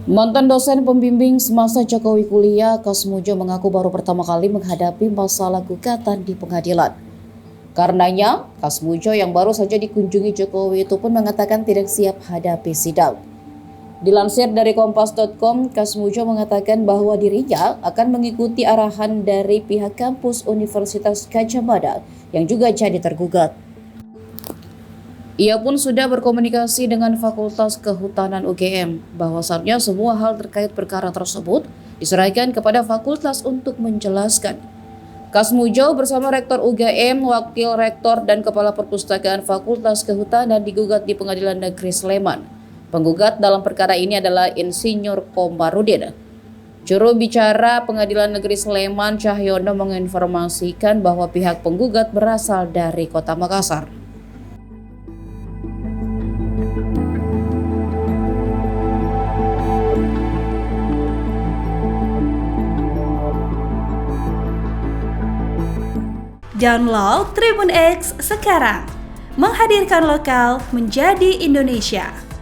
Mantan dosen pembimbing semasa Jokowi kuliah, Kasmujo mengaku baru pertama kali menghadapi masalah gugatan di pengadilan. Karenanya, Kasmujo yang baru saja dikunjungi Jokowi itu pun mengatakan tidak siap hadapi sidang. Dilansir dari Kompas.com, Kasmujo mengatakan bahwa dirinya akan mengikuti arahan dari pihak kampus Universitas Gadjah Mada yang juga jadi tergugat. Ia pun sudah berkomunikasi dengan Fakultas Kehutanan UGM bahwasannya semua hal terkait perkara tersebut diserahkan kepada fakultas untuk menjelaskan. Kasmujo bersama Rektor UGM, Wakil Rektor dan Kepala Perpustakaan Fakultas Kehutanan digugat di Pengadilan Negeri Sleman. Penggugat dalam perkara ini adalah Insinyur Komarudin. Juru bicara Pengadilan Negeri Sleman, Cahyono, menginformasikan bahwa pihak penggugat berasal dari Kota Makassar. Download Tribun X sekarang, menghadirkan lokal menjadi Indonesia.